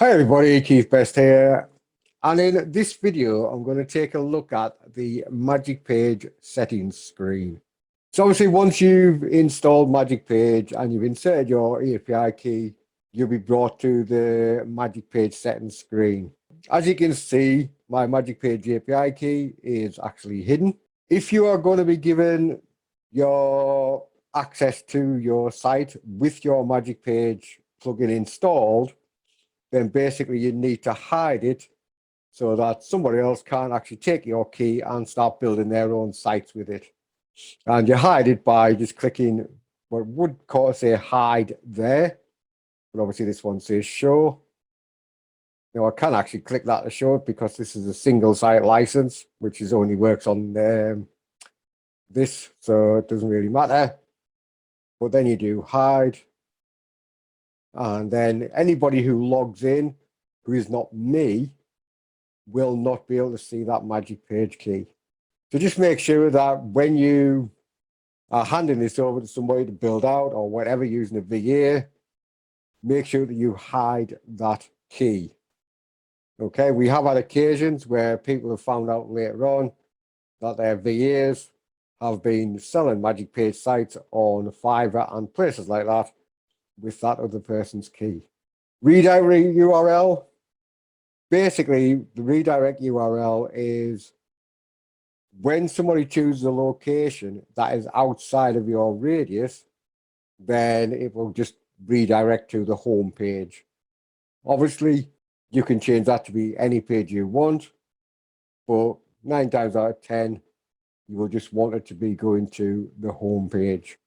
Hi everybody, Keith Best here, and in this video I'm going to take a look at the Magic Page settings screen. So obviously once you've installed Magic Page and you've inserted your API key, you'll be brought to the Magic Page settings screen. As you can see, my Magic Page API key is actually hidden. If you are going to be given your access to your site with your Magic Page plugin installed, then basically you need to hide it so that somebody else can't actually take your key and start building their own sites with it. And you hide it by just clicking what would say hide there, but obviously this one says show. Now I can actually click that to show it because this is a single site license, which only works on this, so it doesn't really matter. But then you do hide, and then anybody who logs in who is not me will not be able to see that Magic Page key. So just make sure that when you are handing this over to somebody to build out or whatever using a VA, make sure that you hide that key. Okay, we have had occasions where people have found out later on that their VAs have been selling Magic Page sites on Fiverr and places like that with that other person's key. Redirect URL. Basically, the redirect URL is when somebody chooses a location that is outside of your radius, then it will just redirect to the home page. Obviously, you can change that to be any page you want, but 9 times out of 10, you will just want it to be going to the home page.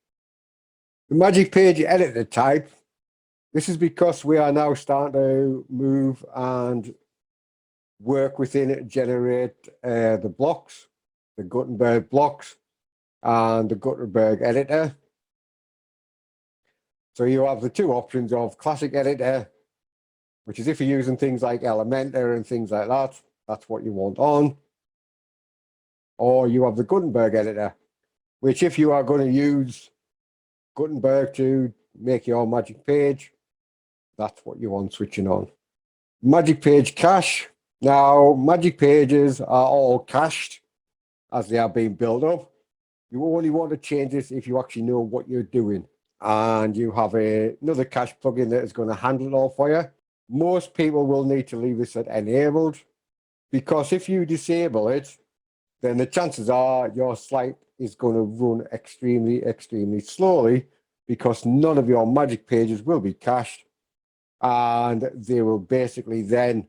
The Magic Page editor type, this is because we are now starting to move and work within it, generate the blocks, the Gutenberg blocks, and the Gutenberg editor. So you have the two options of classic editor, which is if you're using things like Elementor and things like that, that's what you want on. Or you have the Gutenberg editor, which if you are going to use Gutenberg to make your Magic Page, that's what you want switching on. Magic Page cache. Now, Magic Pages are all cached as they are being built up. You only want to change this if you actually know what you're doing. And you have another cache plugin that is going to handle it all for you. Most people will need to leave this at enabled, because if you disable it, then the chances are your site is going to run extremely slowly, because none of your Magic Pages will be cached, and they will basically then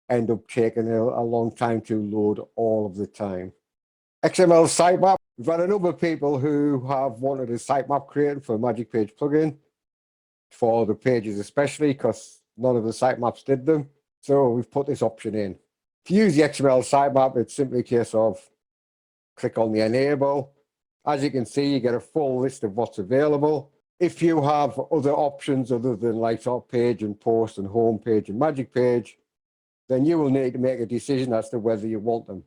end up taking a long time to load all of the time. XML sitemap. We've had a number of people who have wanted a sitemap created for a Magic Page plugin, for the pages especially, because none of the sitemaps did them. So we've put this option in. To use the XML sitemap, it's simply a case of click on the enable. As you can see, you get a full list of what's available. If you have other options other than like top page and post and home page and Magic Page, then you will need to make a decision as to whether you want them.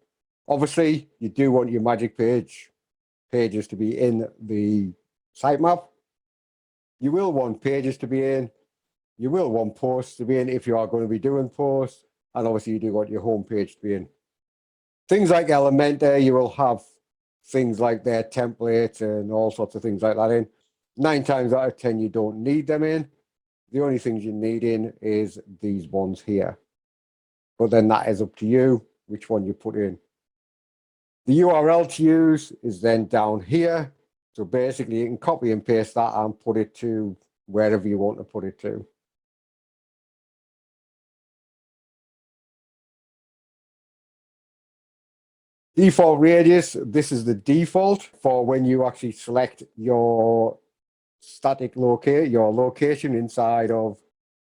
Obviously, you do want your Magic pages to be in the sitemap. You will want pages to be in. You will want posts to be in if you are going to be doing posts. And obviously, you do want your home page to be in. Things like Elementor, you will have things like their templates and all sorts of things like that in. 9 times out of 10, you don't need them in. The only things you need in is these ones here. But then that is up to you, which one you put in. The URL to use is then down here. So basically you can copy and paste that and put it to wherever you want to put it to. Default radius, this is the default for when you actually select your static location inside of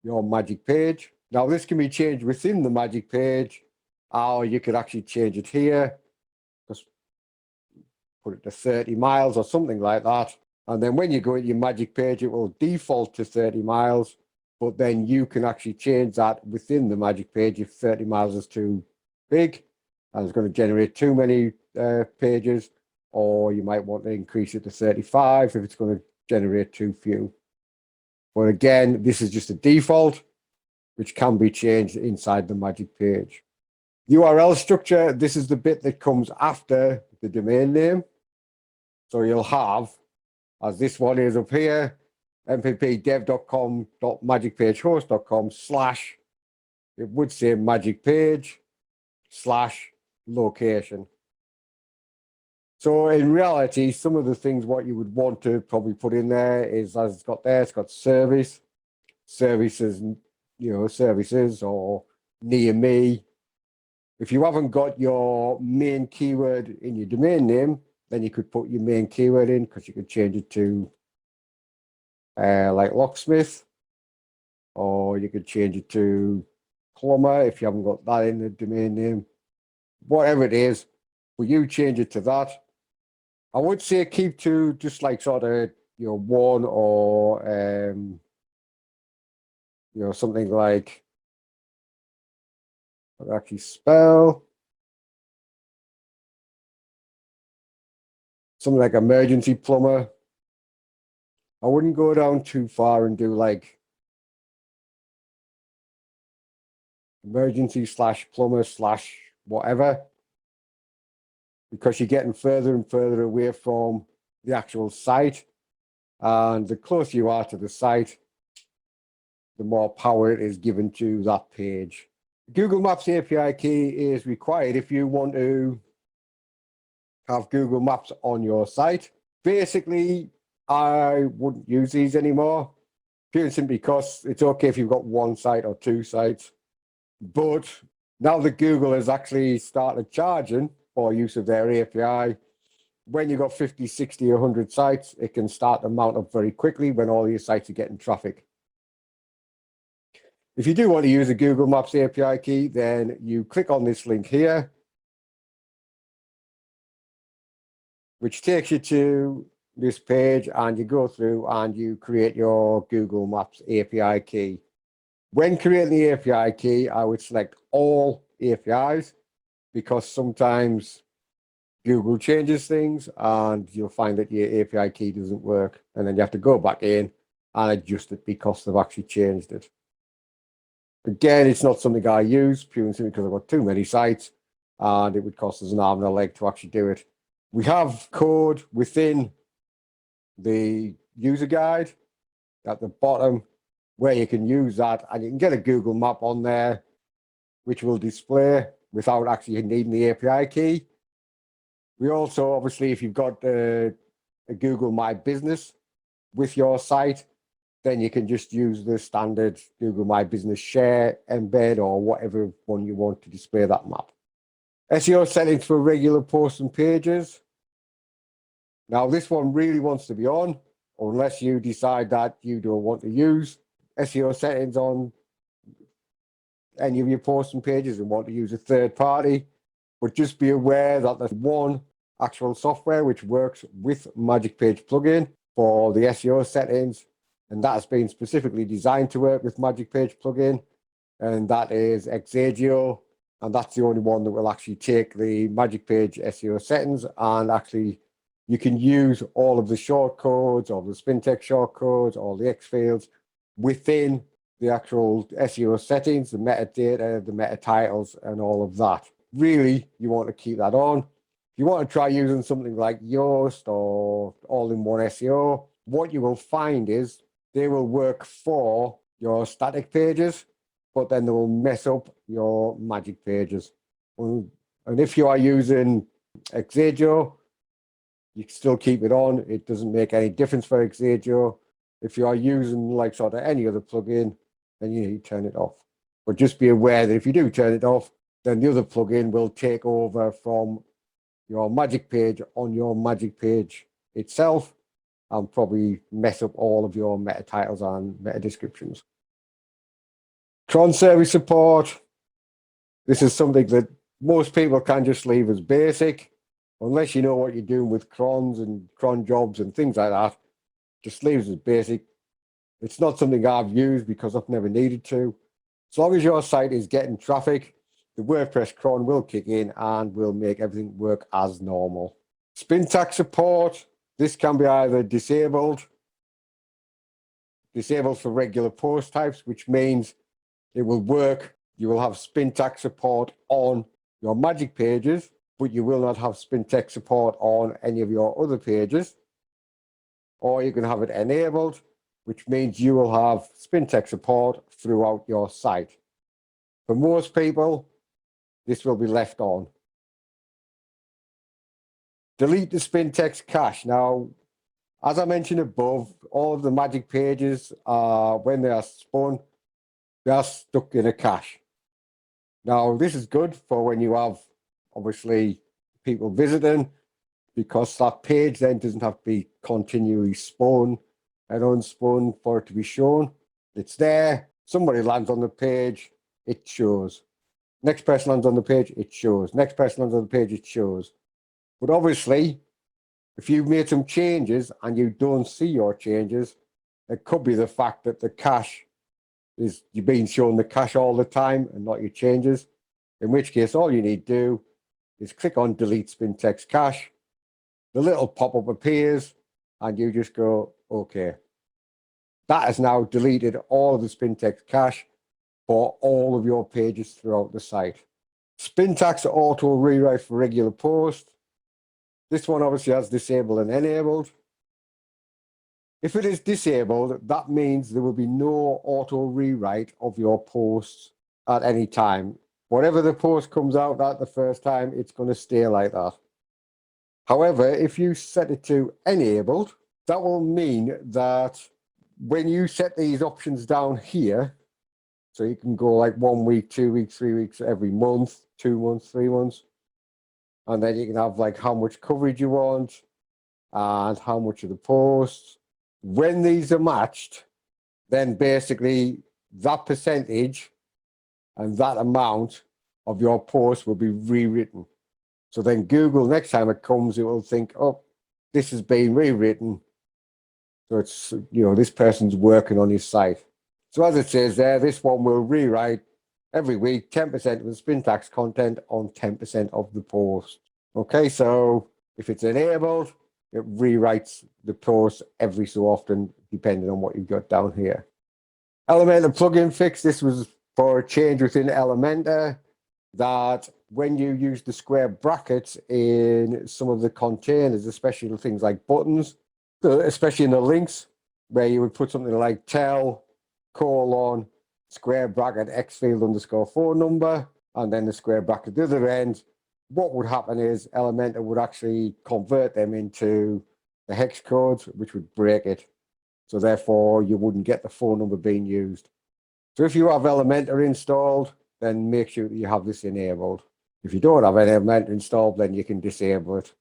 your Magic Page. Now this can be changed within the Magic Page, or you could actually change it here. Just put it to 30 miles or something like that. And then when you go into your Magic Page, it will default to 30 miles, but then you can actually change that within the Magic Page if 30 miles is too big and it's going to generate too many pages, or you might want to increase it to 35 if it's going to generate too few. But again, this is just a default. which can be changed inside the magic page. URL structure, this is the bit that comes after the domain name. So you'll have, as this one is up here, mppdev.com.magicpagehost.com / it would say magic page / location. So in reality, some of the things what you would want to probably put in there is, as it's got there, it's got services, services or near me. If you haven't got your main keyword in your domain name, then you could put your main keyword in, because you could change it to like locksmith, or you could change it to plumber if you haven't got that in the domain name. Whatever it is, will you change it to that? I would say keep to just like sort of one, or something like, I'll actually spell something like emergency plumber. I wouldn't go down too far and do like emergency / plumber / whatever, because you're getting further and further away from the actual site. And the closer you are to the site, the more power it is given to that page. Google Maps API key is required if you want to have Google Maps on your site. Basically, I wouldn't use these anymore, purely simply because it's okay if you've got one site or two sites. But now that Google has actually started charging for use of their API, when you've got 50, 60, 100 sites, it can start to mount up very quickly when all your sites are getting traffic. If you do want to use a Google Maps API key, then you click on this link here, which takes you to this page, and you go through and you create your Google Maps API key. When creating the API key, I would select all APIs, because sometimes Google changes things and you'll find that your API key doesn't work, and then you have to go back in and adjust it because they've actually changed it. Again, it's not something I use, purely simply because I've got too many sites and it would cost us an arm and a leg to actually do it. We have code within the user guide at the bottom where you can use that, and you can get a Google map on there which will display without actually needing the API key. We also, obviously, if you've got a Google My Business with your site, then you can just use the standard Google My Business share, embed, or whatever one you want to display that map. SEO settings for regular posts and pages. Now, this one really wants to be on, unless you decide that you don't want to use SEO settings on any of your posts and pages and want to use a third party. But just be aware that there's one actual software which works with Magic Page plugin for the SEO settings, and that has been specifically designed to work with Magic Page plugin, and that is Exagio, and that's the only one that will actually take the Magic Page SEO settings, and actually you can use all of the shortcodes, or the Spintax shortcodes, or the X fields within the actual SEO settings, the metadata, the meta titles, and all of that. Really, you want to keep that on. If you want to try using something like Yoast or all-in-one SEO, what you will find is they will work for your static pages, but then they will mess up your magic pages. And if you are using Exagio, you can still keep it on. It doesn't make any difference for Exagio. If you are using like sort of any other plugin, then you need to turn it off. But just be aware that if you do turn it off, then the other plugin will take over from your magic page on your magic page itself and probably mess up all of your meta titles and meta descriptions. Cron service support. This is something that most people can just leave as basic, unless you know what you're doing with crons and cron jobs and things like that. Just leave it as basic. It's not something I've used because I've never needed to. As long as your site is getting traffic, the WordPress cron will kick in and will make everything work as normal. Spintax support. This can be either disabled for regular post types, which means It will work. You will have Spintax support on your Magic pages, but you will not have Spintax support on any of your other pages. Or you can have it enabled, which means you will have Spintax support throughout your site. For most people, this will be left on. Delete the Spintax cache. Now, as I mentioned above, all of the Magic pages, when they are spun, they are stuck in a cache. Now, this is good for when you have, obviously, people visiting, because that page then doesn't have to be continually spun and unspun for it to be shown. It's there. Somebody lands on the page, it shows. Next person lands on the page, it shows. Next person lands on the page, it shows. But obviously, if you've made some changes and you don't see your changes, it could be the fact that the cache is, you're being shown the cache all the time and not your changes. In which case, all you need to do is click on Delete Spintax Cache. The little pop-up appears and you just go, okay. That has now deleted all of the Spintax cache for all of your pages throughout the site. Spintax auto rewrite for regular posts. This one obviously has disabled and enabled. If it is disabled, that means there will be no auto rewrite of your posts at any time. Whatever the post comes out at the first time, it's going to stay like that. However, if you set it to enabled, that will mean that when you set these options down here, so you can go like 1 week, 2 weeks, 3 weeks, every month, 2 months, 3 months, and then you can have like how much coverage you want and how much of the posts. When these are matched, then basically that percentage and that amount of your post will be rewritten. So then Google, next time it comes, it will think, oh, this has been rewritten. So it's, this person's working on his site. So as it says there, this one will rewrite every week 10% of the Spintax content on 10% of the post. Okay, so if it's enabled, it rewrites the post every so often, depending on what you've got down here. Elementor plugin fix. This was for a change within Elementor, that when you use the square brackets in some of the containers, especially things like buttons, especially in the links, where you would put something like tell, square bracket, xfield underscore phone number, and then the square bracket at the other end, what would happen is Elementor would actually convert them into the hex codes, which would break it. So therefore, you wouldn't get the phone number being used. So if you have Elementor installed, then make sure that you have this enabled. If you don't have Elementor installed, then you can disable it.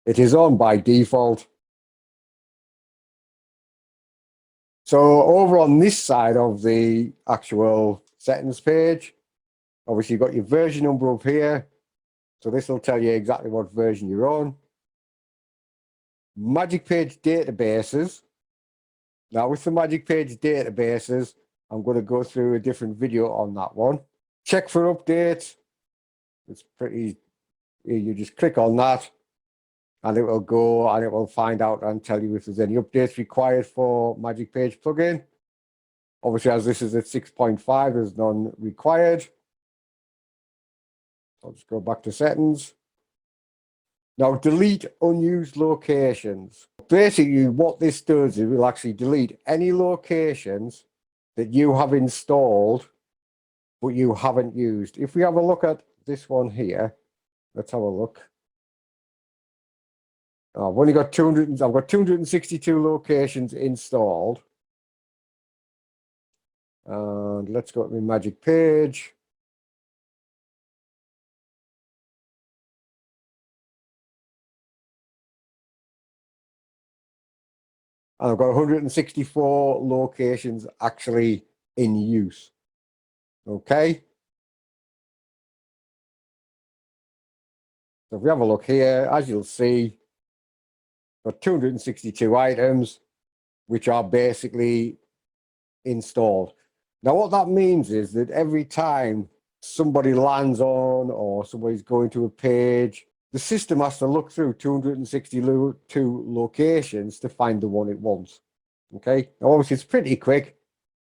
It is on by default. So over on this side of the actual settings page, obviously you've got your version number up here. So this will tell you exactly what version you're on. Magic Page databases. Now with the Magic Page databases, I'm going to go through a different video on that one. Check for updates. It's pretty, you just click on that and it will go and it will find out and tell you if there's any updates required for Magic Page plugin. Obviously, as this is at 6.5, there's none required. I'll just go back to settings. Now, delete unused locations. Basically, what this does is it will actually delete any locations that you have installed but you haven't used. If we have a look at this one here, let's have a look. I've only got 262 locations installed. And let's go to my Magic Page. And I've got 164 locations actually in use. Okay. So if we have a look here, as you'll see, got 262 items, which are basically installed. Now, what that means is that every time somebody lands on or somebody's going to a page, the system has to look through 262 locations to find the one it wants. Okay. Now, obviously, it's pretty quick.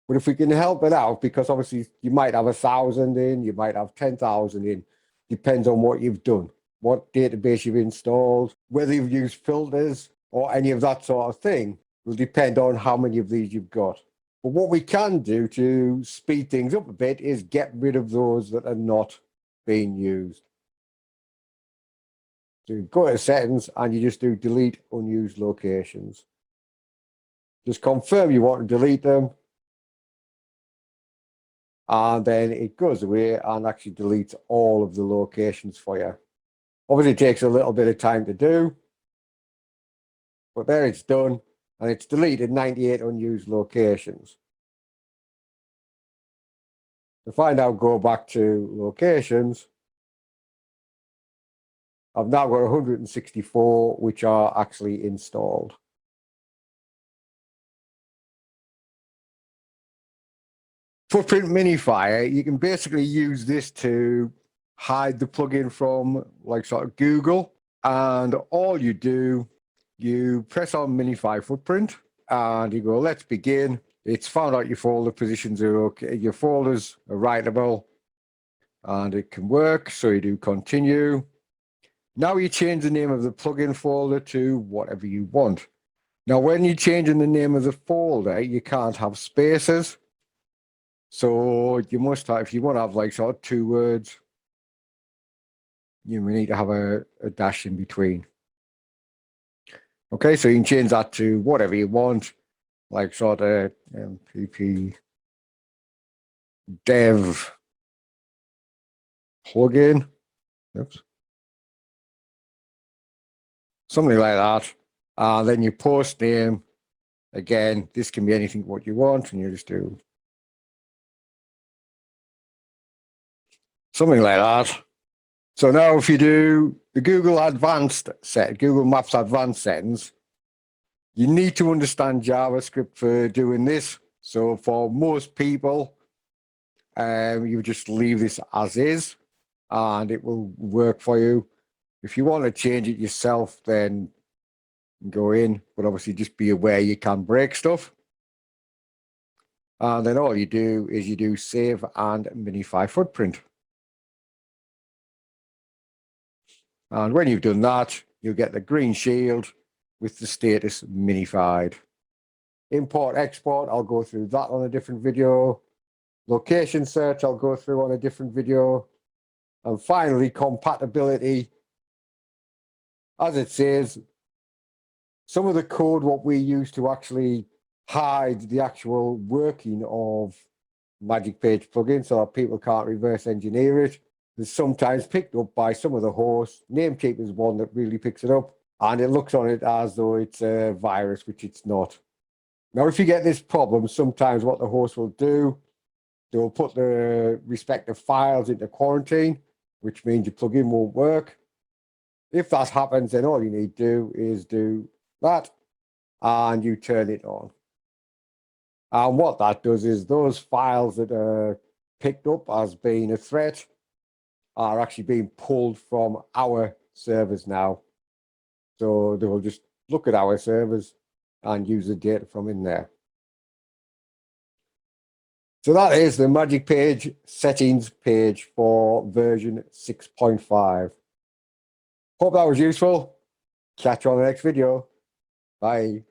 But if we can help it out, because obviously you might have 1,000 in, you might have 10,000 in, depends on what you've done, what database you've installed, whether you've used filters or any of that sort of thing will depend on how many of these you've got. But what we can do to speed things up a bit is get rid of those that are not being used. So you go to settings and you just do delete unused locations. Just confirm you want to delete them. And then it goes away and actually deletes all of the locations for you. Obviously, it takes a little bit of time to do, but there it's done, and it's deleted 98 unused locations. If I now go back to locations, I've now got 164 which are actually installed. Footprint minifier, you can basically use this to hide the plugin from like sort of Google, and all you do, you press on minify footprint and you go, let's begin. It's found out your folder positions are okay, your folders are writable and it can work, so you do continue. Now you change the name of the plugin folder to whatever you want. Now when you're changing the name of the folder, you can't have spaces. So you must have, if you want to have like sort of 2 words, you need to have a dash in between. Okay, so you can change that to whatever you want, like sort of MPP dev plugin. Oops. Something like that. And then your post name, again, this can be anything what you want, and you just do something like that. So now if you do the Google Maps Advanced settings, you need to understand JavaScript for doing this. So for most people, you just leave this as is and it will work for you. If you want to change it yourself, then go in, but obviously just be aware you can break stuff. And then all you do is you do save and minify footprint. And when you've done that, you'll get the green shield with the status minified. Import, export, I'll go through that on a different video. Location search, I'll go through on a different video. And finally, compatibility. As it says, some of the code, what we use to actually hide the actual working of Magic Page plugin so that people can't reverse engineer it, is sometimes picked up by some of the hosts. Namecheap is one that really picks it up, and it looks on it as though it's a virus, which it's not. Now, if you get this problem, sometimes what the host will do, they'll put the respective files into quarantine, which means your plugin won't work. If that happens, then all you need to do is do that, and you turn it on. And what that does is those files that are picked up as being a threat are actually being pulled from our servers now. So they will just look at our servers and use the data from in there. So that is the Magic Page settings page for version 6.5. Hope that was useful. Catch you on the next video. Bye.